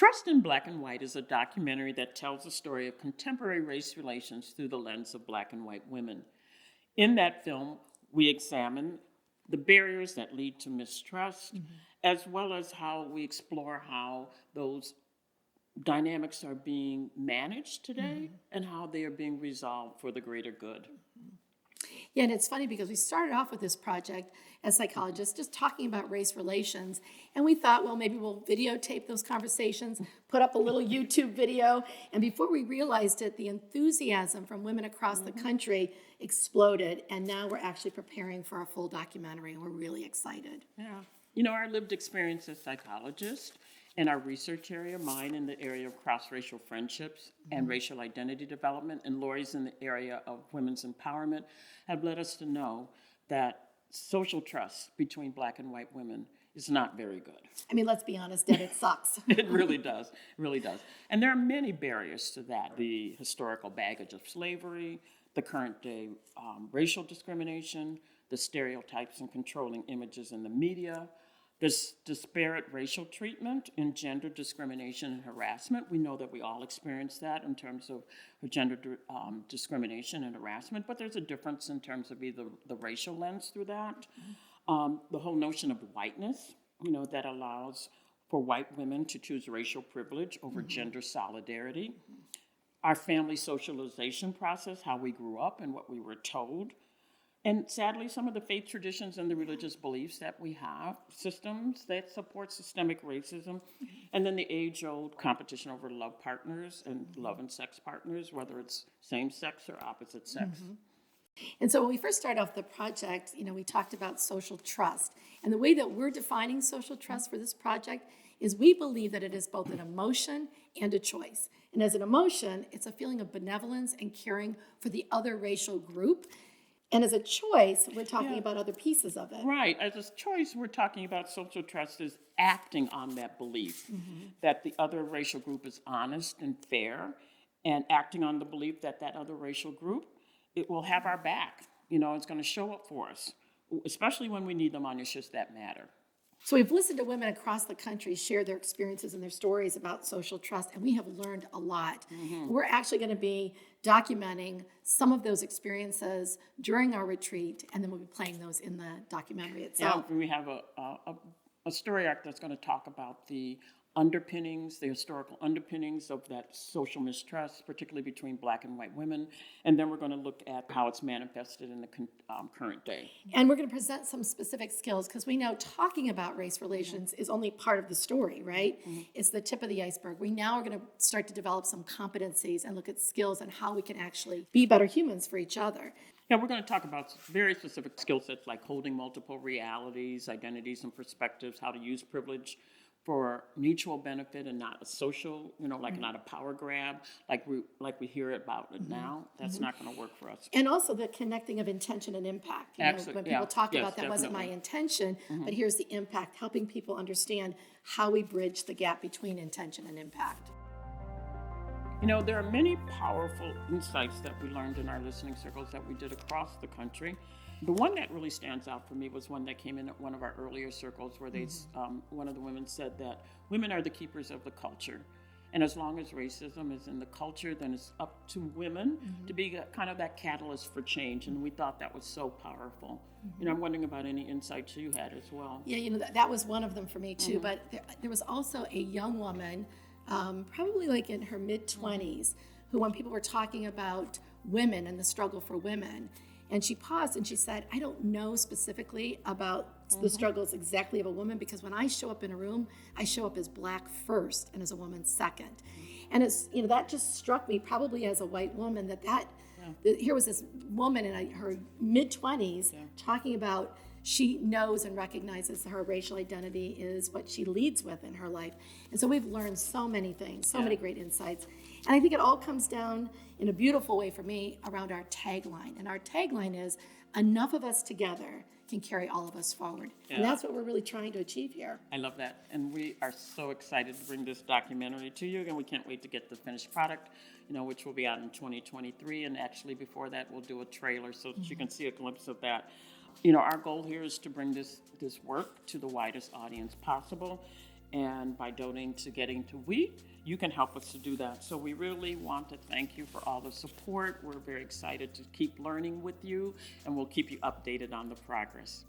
Trust in Black and White is a documentary that tells the story of contemporary race relations through the lens of Black and white women. In that film, we examine the barriers that lead to mistrust, as well as how we explore how those dynamics are being managed today and how they are being resolved for the greater good. Yeah, and it's funny because we started off with this project as psychologists, just talking about race relations. And we thought, well, maybe we'll videotape those conversations, put up a little YouTube video. And before we realized it, the enthusiasm from women across the country exploded. And now we're actually preparing for a full documentary, and we're really excited. Yeah. You know, our lived experience as psychologists and our research area, mine in the area of cross-racial friendships and racial identity development, and Lori's in the area of women's empowerment, have led us to know that social trust between Black and white women is not very good. I mean, let's be honest, Deb, it sucks. It really does, really does. And there are many barriers to that. The historical baggage of slavery, the current day racial discrimination, the stereotypes and controlling images in the media, this disparate racial treatment and gender discrimination and harassment. We know that we all experience that in terms of gender discrimination and harassment, but there's a difference in terms of either the racial lens through that. The whole notion of whiteness, you know, that allows for white women to choose racial privilege over gender solidarity. Our family socialization process, how we grew up and what we were told. And sadly, some of the faith traditions and the religious beliefs that we have, systems that support systemic racism, and then the age-old competition over love partners and love and sex partners, whether it's same sex or opposite sex. And so when we first started off the project, you know, we talked about social trust. And the way that we're defining social trust for this project is we believe that it is both an emotion and a choice. And as an emotion, it's a feeling of benevolence and caring for the other racial group. And as a choice, we're talking about other pieces of it. Right. As a choice, we're talking about social trust is acting on that belief that the other racial group is honest and fair, and acting on the belief that that other racial group, it will have our back. You know, it's going to show up for us, especially when we need them on issues that matter. So we've listened to women across the country share their experiences and their stories about social trust, and we have learned a lot. We're actually going to be documenting some of those experiences during our retreat, and then we'll be playing those in the documentary itself. Yeah, we have a story arc that's going to talk about the underpinnings, the historical underpinnings of that social mistrust, particularly between Black and white women. And then we're going to look at how it's manifested in the current day. And we're going to present some specific skills because we know talking about race relations is only part of the story, right? It's the tip of the iceberg. We now are going to start to develop some competencies and look at skills and how we can actually be better humans for each other. Yeah, we're going to talk about very specific skill sets like holding multiple realities, identities, and perspectives, how to use privilege for mutual benefit and not a social, you know, like not a power grab, like we hear about it now. That's not going to work for us. And also the connecting of intention and impact. You know, when people talk about that wasn't my intention, but here's the impact, helping people understand how we bridge the gap between intention and impact. You know, there are many powerful insights that we learned in our listening circles that we did across the country. The one that really stands out for me was one that came in at one of our earlier circles where they, one of the women said that women are the keepers of the culture. And as long as racism is in the culture, then it's up to women to be kind of that catalyst for change. And we thought that was so powerful. You know, I'm wondering about any insights you had as well. Yeah, you know, that was one of them for me too. But there was also a young woman, probably like in her mid-20s, who when people were talking about women and the struggle for women, and she paused and she said, I don't know specifically about the struggles exactly of a woman because when I show up in a room, I show up as Black first and as a woman second. And it's, you know, that just struck me probably as a white woman that here was this woman in her mid-20s talking about she knows and recognizes her racial identity is what she leads with in her life. And so we've learned so many things, so many great insights. And I think it all comes down in a beautiful way for me around our tagline. And our tagline is, enough of us together can carry all of us forward. And that's what we're really trying to achieve here. I love that. And we are so excited to bring this documentary to you. And we can't wait to get the finished product, you know, which will be out in 2023. And actually before that, we'll do a trailer so that you can see a glimpse of that. You know, our goal here is to bring this work to the widest audience possible. And by donating to Getting to We, you can help us to do that. So we really want to thank you for all the support. We're very excited to keep learning with you, and we'll keep you updated on the progress.